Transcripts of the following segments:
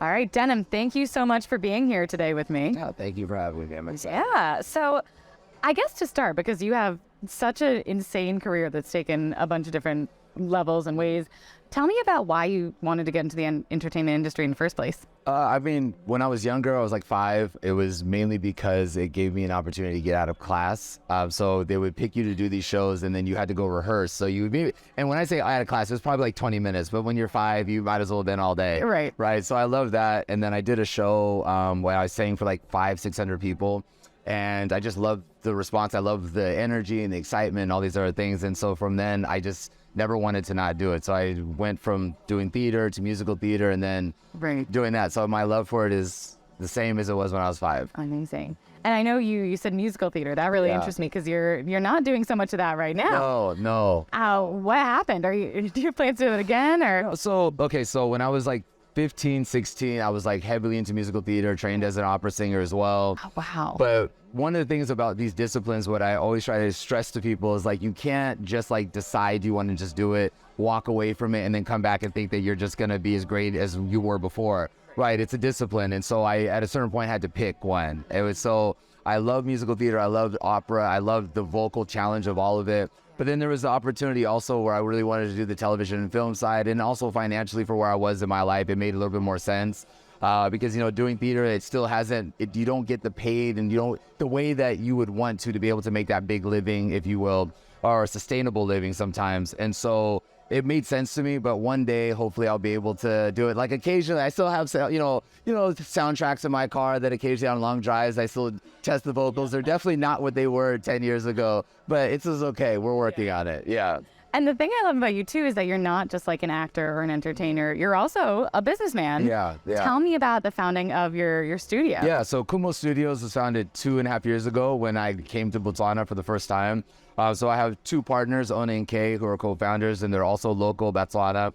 All right, Denim, thank you so much for being here today with me. Oh, thank you for having me. I'm excited. Yeah, so I guess to start, because you have such an insane career that's taken a bunch of different levels and ways, tell me about why you wanted to get into the entertainment industry in the first place. I mean, when I was younger, I was like 5. It was mainly because it gave me an opportunity to get out of class. So they would pick you to do these shows, and then you had to go rehearse. So you would be, and when I say out of class, it was probably like 20 minutes. But when you're 5, you might as well have been all day. Right. Right. So I love that. And then I did a show where I was sang for like 500-600 people. And I just loved the response. I loved the energy and the excitement and all these other things. And so from then, I just never wanted to not do it. So I went from doing theater to musical theater and then doing that. So my love for it is the same as it was when I was 5. Amazing. And I know you said musical theater. That really interests me because you're not doing so much of that right now. No. What happened? Do you plan to do it again or? So when I was like 15, 16, I was like heavily into musical theater, trained as an opera singer as well. Oh, wow. But one of the things about these disciplines, what I always try to stress to people is like, you can't just like decide you want to just do it, walk away from it, and then come back and think that you're just going to be as great as you were before. Right. It's a discipline. And so I, at a certain point, had to pick one. I love musical theater. I loved opera. I loved the vocal challenge of all of it. But then there was the opportunity also where I really wanted to do the television and film side, and also financially for where I was in my life, it made a little bit more sense. Because, doing theater, it still you don't get the paid and the way that you would want to be able to make that big living, if you will, or a sustainable living sometimes. And so it made sense to me, but one day, hopefully I'll be able to do it. Like occasionally I still have, soundtracks in my car that occasionally on long drives, I still test the vocals. They're definitely not what they were 10 years ago, but it's okay. We're working on it. Yeah. And the thing I love about you too is that you're not just like an actor or an entertainer. You're also a businessman. Yeah. Tell me about the founding of your studio. Yeah, so Khumo Studios was founded 2.5 years ago when I came to Botswana for the first time. So I have 2 partners, Ona and Kay, who are co-founders, and they're also local Botswana.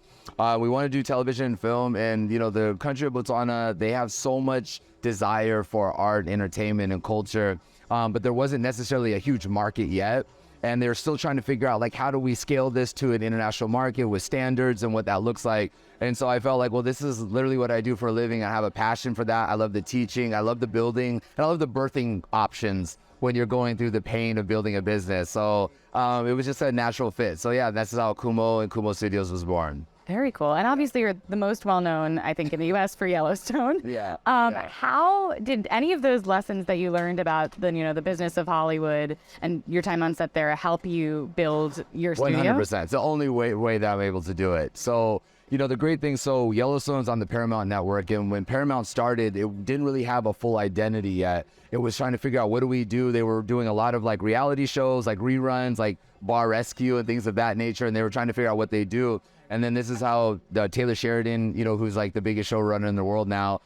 We want to do television and film, and the country of Botswana, they have so much desire for art, entertainment, and culture, but there wasn't necessarily a huge market yet. And they're still trying to figure out, like, how do we scale this to an international market with standards and what that looks like. And so I felt like, well, this is literally what I do for a living. I have a passion for that. I love the teaching. I love the building. And I love the birthing options when you're going through the pain of building a business. So it was just a natural fit. So yeah, that's how Khumo and Khumo Studios was born. Very cool. And obviously you're the most well-known, I think, in the U.S. for Yellowstone. Yeah. How did any of those lessons that you learned about the business of Hollywood and your time on set there help you build your studio? 100%. It's the only way that I'm able to do it. So, the great thing, so Yellowstone's on the Paramount network, and when Paramount started, it didn't really have a full identity yet. It was trying to figure out, what do we do? They were doing a lot of like reality shows, like reruns, like Bar Rescue and things of that nature, and they were trying to figure out what they do. And then this is how Taylor Sheridan, who's like the biggest showrunner in the world now,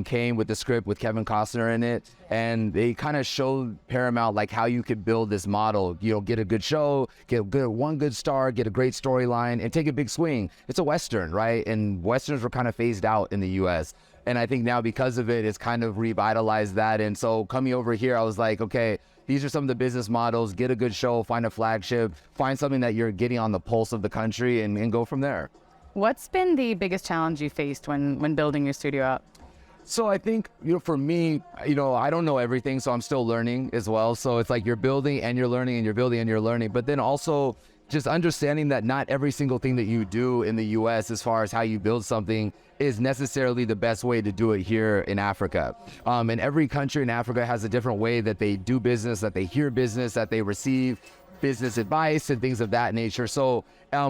came with the script with Kevin Costner in it. And they kind of showed Paramount like how you could build this model. Get a good show, get one good star, get a great storyline, and take a big swing. It's a Western, right? And Westerns were kind of phased out in the US. And I think now because of it, it's kind of revitalized that. And so coming over here, I was like, okay, these are some of the business models. Get a good show, find a flagship, find something that you're getting on the pulse of the country, and go from there. What's been the biggest challenge you faced when building your studio up? So I think, for me, I don't know everything, so I'm still learning as well. So it's like you're building and you're learning and you're building and you're learning. But then also just understanding that not every single thing that you do in the US as far as how you build something is necessarily the best way to do it here in Africa. And every country in Africa has a different way that they do business, that they hear business, that they receive business advice and things of that nature. So,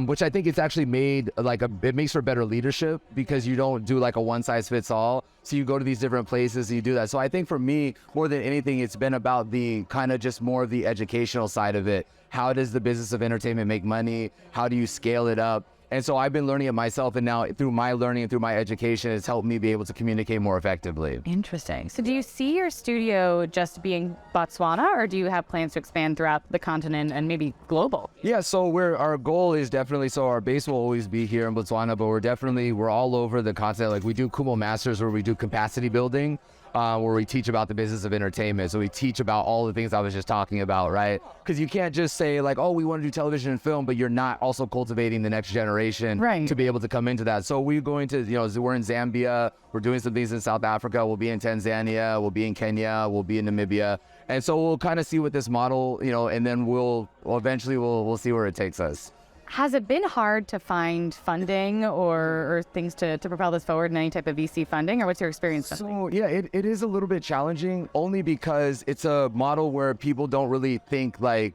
which I think it's actually made it makes for better leadership because you don't do like a one size fits all. So you go to these different places and you do that. So I think for me, more than anything, it's been about the kind of just more of the educational side of it. How does the business of entertainment make money? How do you scale it up? And so I've been learning it myself, and now through my learning and through my education, it's helped me be able to communicate more effectively. Interesting. So do you see your studio just being Botswana, or do you have plans to expand throughout the continent and maybe global? Yeah, so our goal is definitely, so our base will always be here in Botswana, but we're all over the continent. Like we do Khumo Masters where we do capacity building. where we teach about the business of entertainment. So we teach about all the things I was just talking about, right? Because you can't just say like, oh, we want to do television and film, but you're not also cultivating the next generation to be able to come into that. So we're going to, we're in Zambia, we're doing some things in South Africa, we'll be in Tanzania, we'll be in Kenya, we'll be in Namibia. And so we'll kind of see what this model, and then we'll eventually see where it takes us. Has it been hard to find funding or things to propel this forward in any type of VC funding, or what's your experience been? So yeah, it is a little bit challenging, only because it's a model where people don't really think like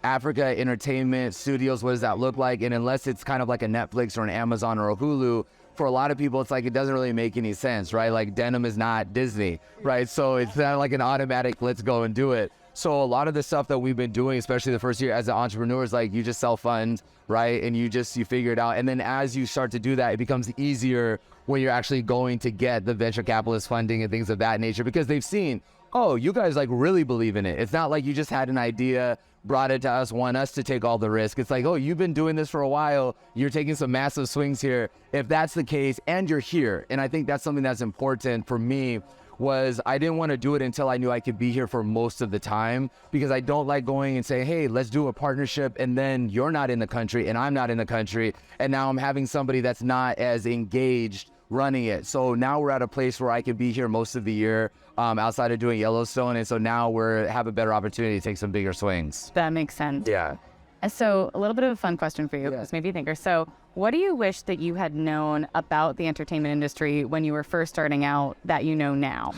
Africa entertainment studios, what does that look like? And unless it's kind of like a Netflix or an Amazon or a Hulu, for a lot of people, it's like it doesn't really make any sense, right? Like Denim is not Disney, right? So it's not like an automatic, let's go and do it. So a lot of the stuff that we've been doing, especially the first year as an entrepreneur, is like you just self-fund, right? And you figure it out. And then as you start to do that, it becomes easier when you're actually going to get the venture capitalist funding and things of that nature, because they've seen, oh, you guys like really believe in it. It's not like you just had an idea, brought it to us, want us to take all the risk. It's like, oh, you've been doing this for a while. You're taking some massive swings here. If that's the case, and you're here. And I think that's something that's important for me, was I didn't want to do it until I knew I could be here for most of the time, because I don't like going and say, hey, let's do a partnership, and then you're not in the country and I'm not in the country, and now I'm having somebody that's not as engaged running it. So now we're at a place where I can be here most of the year outside of doing Yellowstone, and so now have a better opportunity to take some bigger swings. That makes sense. Yeah. So a little bit of a fun question for you, because maybe you think, so what do you wish that you had known about the entertainment industry when you were first starting out that you know now?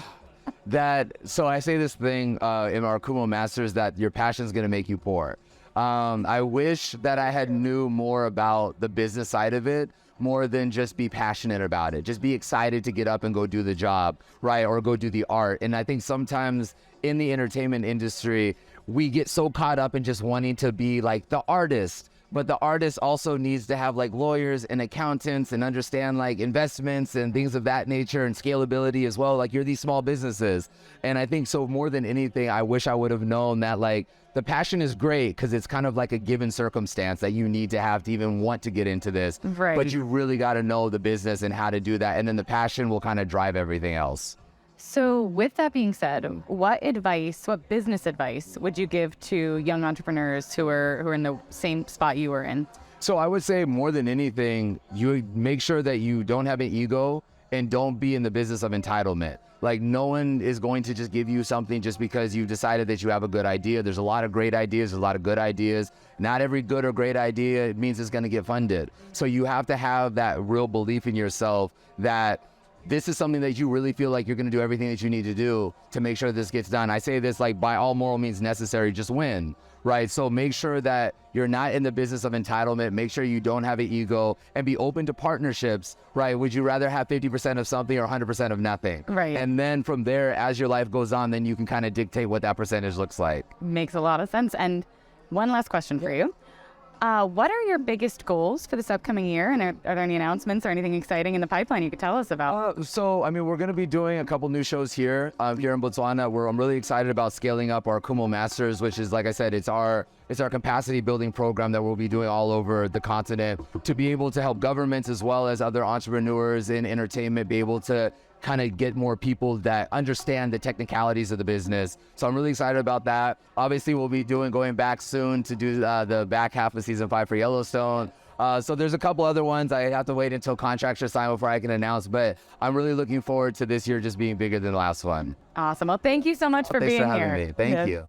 So I say this thing in our Khumo Masters, that your passion is going to make you poor. I wish that I had knew more about the business side of it, more than just be passionate about it. Just be excited to get up and go do the job, right? Or go do the art. And I think sometimes in the entertainment industry, we get so caught up in just wanting to be like the artist, but the artist also needs to have like lawyers and accountants and understand like investments and things of that nature, and scalability as well. Like, you're these small businesses. And I think so more than anything, I wish I would have known that like the passion is great, because it's kind of like a given circumstance that you need to have to even want to get into this. Right. But you really got to know the business and how to do that. And then the passion will kind of drive everything else. So with that being said, what business advice would you give to young entrepreneurs who are in the same spot you were in? So I would say more than anything, you make sure that you don't have an ego and don't be in the business of entitlement. Like, no one is going to just give you something just because you've decided that you have a good idea. There's a lot of great ideas, there's a lot of good ideas. Not every good or great idea means it's going to get funded. So you have to have that real belief in yourself that this is something that you really feel like you're going to do everything that you need to do to make sure this gets done. I say this like, by all moral means necessary, just win, right? So make sure that you're not in the business of entitlement. Make sure you don't have an ego, and be open to partnerships, right? Would you rather have 50% of something or 100% of nothing? Right. And then from there, as your life goes on, then you can kind of dictate what that percentage looks like. Makes a lot of sense. And one last question for you. What are your biggest goals for this upcoming year? And are there any announcements or anything exciting in the pipeline you could tell us about? So, I mean, we're going to be doing a couple new shows here in Botswana, where I'm really excited about scaling up our Khumo Masters, which is, like I said, it's our capacity building program that we'll be doing all over the continent, to be able to help governments as well as other entrepreneurs in entertainment be able to kind of get more people that understand the technicalities of the business. So I'm really excited about that. Obviously, we'll be going back soon to do the back half of season 5 for Yellowstone. So there's a couple other ones. I have to wait until contracts are signed before I can announce, but I'm really looking forward to this year just being bigger than the last one. Awesome. Well, thank you so much for being here. Thanks for having me. Thank you.